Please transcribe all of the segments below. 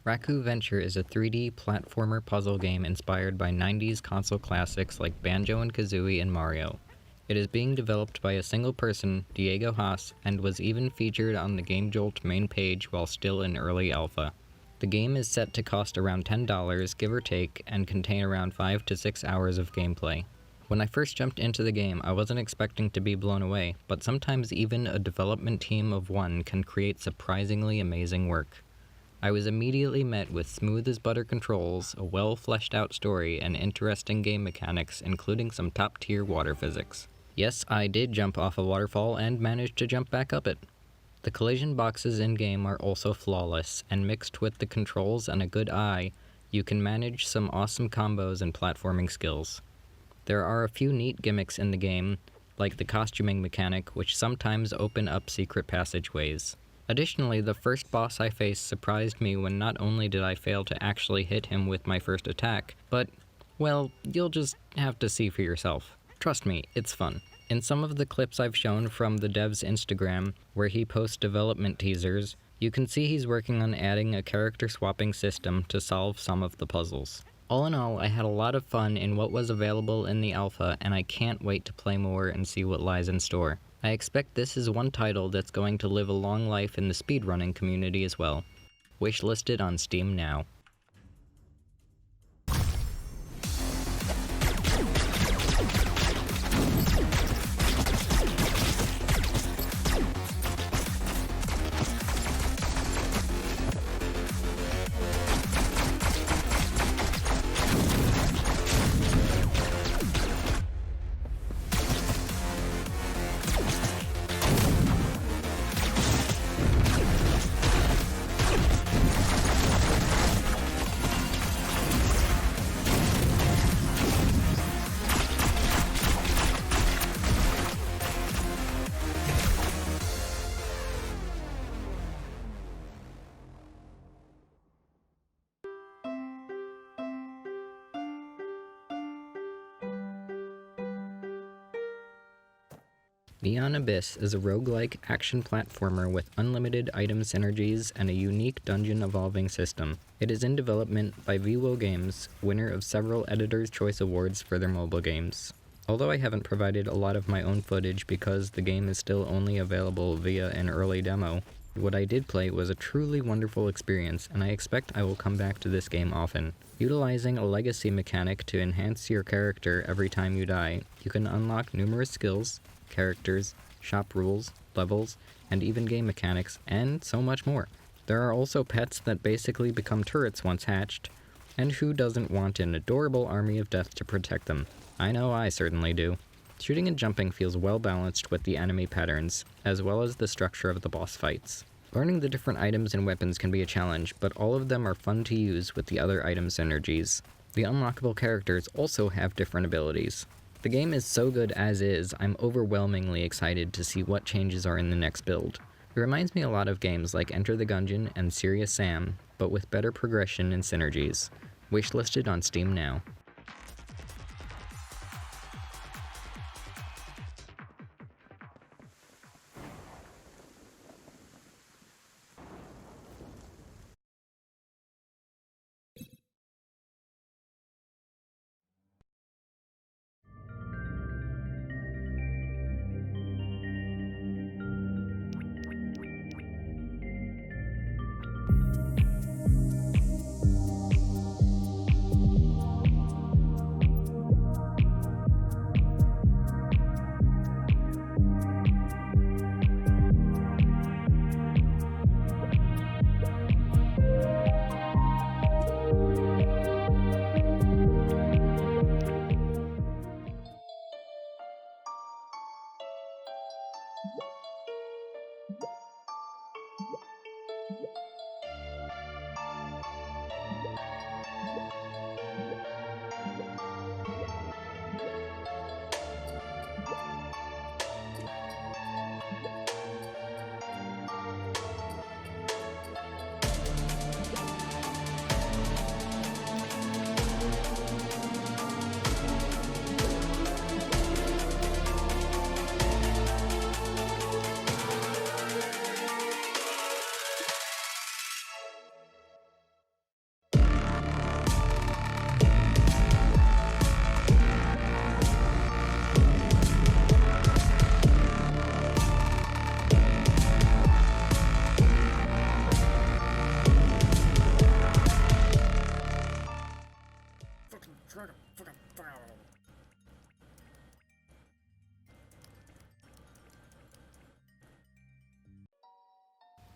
Raccoo Venture is a 3D platformer puzzle game inspired by 90s console classics like Banjo and Kazooie and Mario. It is being developed by a single person, Diego Haas, and was even featured on the Game Jolt main page while still in early alpha. The game is set to cost around $10, give or take, and contain around 5 to 6 hours of gameplay. When I first jumped into the game, I wasn't expecting to be blown away, but sometimes even a development team of one can create surprisingly amazing work. I was immediately met with smooth-as-butter controls, a well-fleshed-out story, and interesting game mechanics, including some top-tier water physics. Yes, I did jump off a waterfall and managed to jump back up it. The collision boxes in-game are also flawless, and mixed with the controls and a good eye, you can manage some awesome combos and platforming skills. There are a few neat gimmicks in the game, like the costuming mechanic, which sometimes open up secret passageways. Additionally, the first boss I faced surprised me when not only did I fail to actually hit him with my first attack, but, well, you'll just have to see for yourself. Trust me, it's fun. In some of the clips I've shown from the dev's Instagram, where he posts development teasers, you can see he's working on adding a character swapping system to solve some of the puzzles. All in all, I had a lot of fun in what was available in the alpha, and I can't wait to play more and see what lies in store. I expect this is one title that's going to live a long life in the speedrunning community as well. Wishlisted on Steam now. Neon Abyss is a roguelike action platformer with unlimited item synergies and a unique dungeon evolving system. It is in development by Veewo Games, winner of several Editor's Choice Awards for their mobile games. Although I haven't provided a lot of my own footage because the game is still only available via an early demo, what I did play was a truly wonderful experience, and I expect I will come back to this game often. Utilizing a legacy mechanic to enhance your character every time you die, you can unlock numerous skills, characters, shop rules, levels, and even game mechanics, and so much more. There are also pets that basically become turrets once hatched, and who doesn't want an adorable army of death to protect them? I know I certainly do. Shooting and jumping feels well balanced with the enemy patterns, as well as the structure of the boss fights. Learning the different items and weapons can be a challenge, but all of them are fun to use with the other item synergies. The unlockable characters also have different abilities. The game is so good as is, I'm overwhelmingly excited to see what changes are in the next build. It reminds me a lot of games like Enter the Gungeon and Serious Sam, but with better progression and synergies. Wishlisted on Steam now.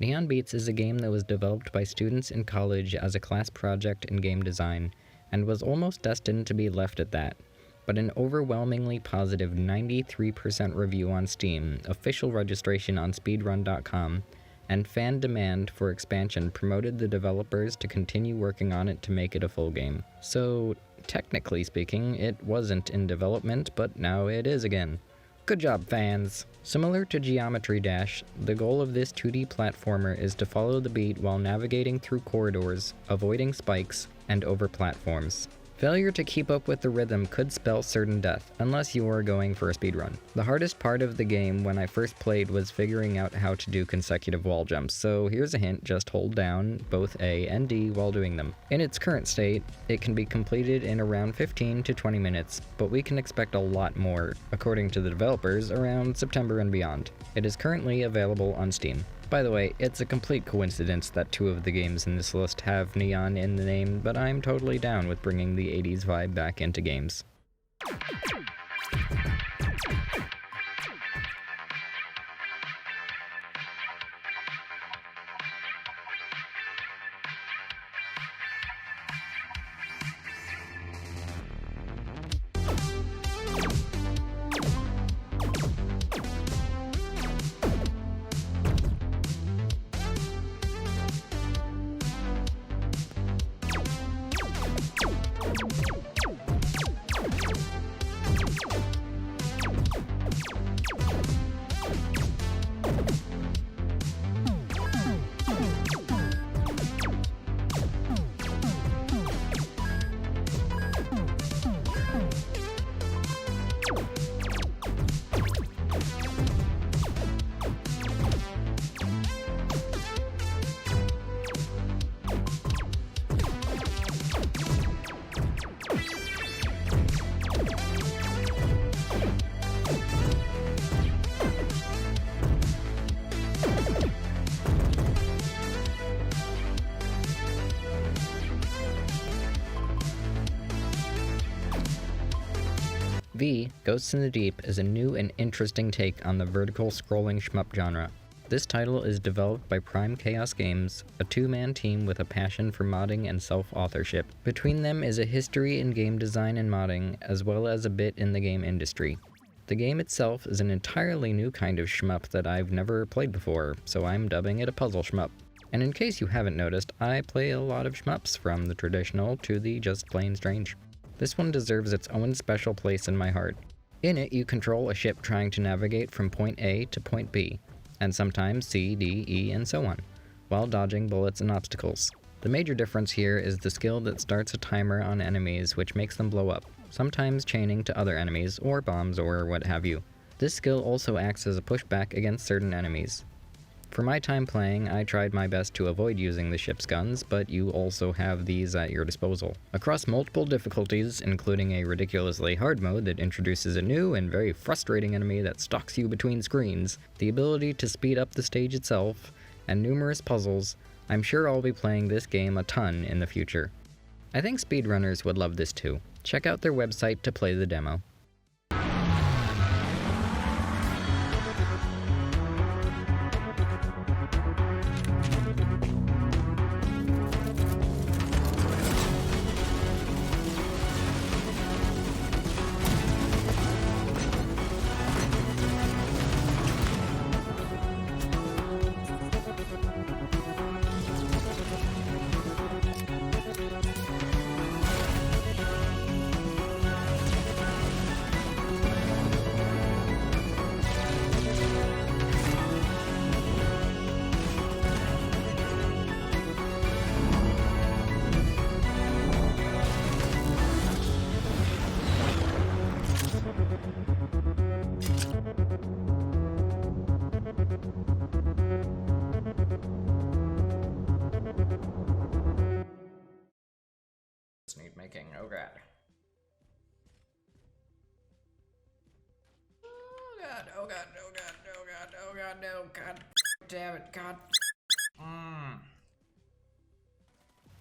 Neon Beats is a game that was developed by students in college as a class project in game design, and was almost destined to be left at that. But an overwhelmingly positive 93% review on Steam, official registration on speedrun.com, and fan demand for expansion promoted the developers to continue working on it to make it a full game. So, technically speaking, it wasn't in development, but now it is again. Good job, fans! Similar to Geometry Dash, the goal of this 2D platformer is to follow the beat while navigating through corridors, avoiding spikes, and over platforms. Failure to keep up with the rhythm could spell certain death, unless you are going for a speedrun. The hardest part of the game when I first played was figuring out how to do consecutive wall jumps, so here's a hint: just hold down both A and D while doing them. In its current state, it can be completed in around 15 to 20 minutes, but we can expect a lot more, according to the developers, around September and beyond. It is currently available on Steam. By the way, it's a complete coincidence that 2 of the games in this list have neon in the name, but I'm totally down with bringing the 80s vibe back into games. V, Ghosts in the Deep, is a new and interesting take on the vertical scrolling shmup genre. This title is developed by Prime Chaos Games, a 2-man team with a passion for modding and self-authorship. Between them is a history in game design and modding, as well as a bit in the game industry. The game itself is an entirely new kind of shmup that I've never played before, so I'm dubbing it a puzzle shmup. And in case you haven't noticed, I play a lot of shmups, from the traditional to the just plain strange. This one deserves its own special place in my heart. In it, you control a ship trying to navigate from point A to point B, and sometimes C, D, E, and so on, while dodging bullets and obstacles. The major difference here is the skill that starts a timer on enemies which makes them blow up, sometimes chaining to other enemies, or bombs, or what have you. This skill also acts as a pushback against certain enemies. For my time playing, I tried my best to avoid using the ship's guns, but you also have these at your disposal. Across multiple difficulties, including a ridiculously hard mode that introduces a new and very frustrating enemy that stalks you between screens, the ability to speed up the stage itself, and numerous puzzles, I'm sure I'll be playing this game a ton in the future. I think speedrunners would love this too. Check out their website to play the demo. making. Oh god. Oh god, oh god, oh god, oh god, oh god, no, god damn it, god.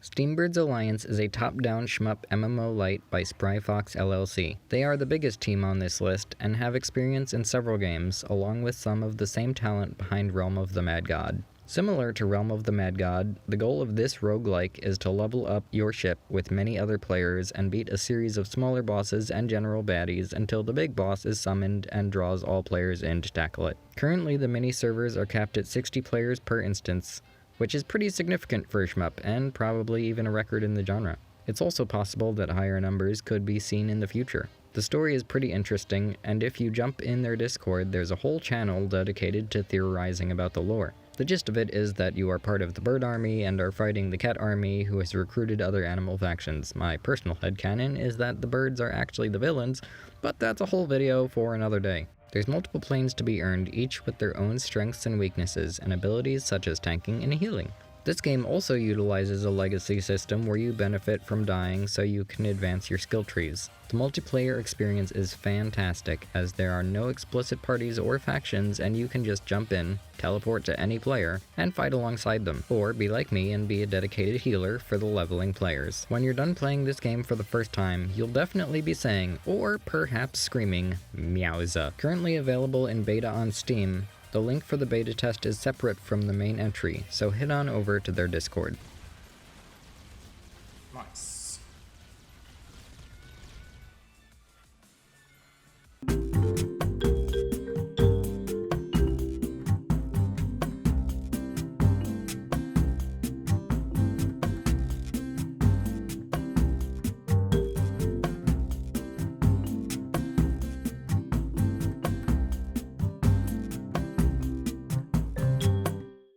Steambirds Alliance is a top-down shmup MMO light by Spry Fox LLC. They are the biggest team on this list and have experience in several games, along with some of the same talent behind Realm of the Mad God. Similar to Realm of the Mad God, the goal of this roguelike is to level up your ship with many other players and beat a series of smaller bosses and general baddies until the big boss is summoned and draws all players in to tackle it. Currently, the mini-servers are capped at 60 players per instance, which is pretty significant for a shmup, and probably even a record in the genre. It's also possible that higher numbers could be seen in the future. The story is pretty interesting, and if you jump in their Discord, there's a whole channel dedicated to theorizing about the lore. The gist of it is that you are part of the bird army and are fighting the cat army who has recruited other animal factions. My personal headcanon is that the birds are actually the villains, but that's a whole video for another day. There's multiple planes to be earned, each with their own strengths and weaknesses, and abilities such as tanking and healing. This game also utilizes a legacy system where you benefit from dying so you can advance your skill trees. The multiplayer experience is fantastic, as there are no explicit parties or factions and you can just jump in, teleport to any player, and fight alongside them. Or be like me and be a dedicated healer for the leveling players. When you're done playing this game for the first time, you'll definitely be saying, or perhaps screaming, Meowza. Currently available in beta on Steam, the link for the beta test is separate from the main entry, so head on over to their Discord. Nice.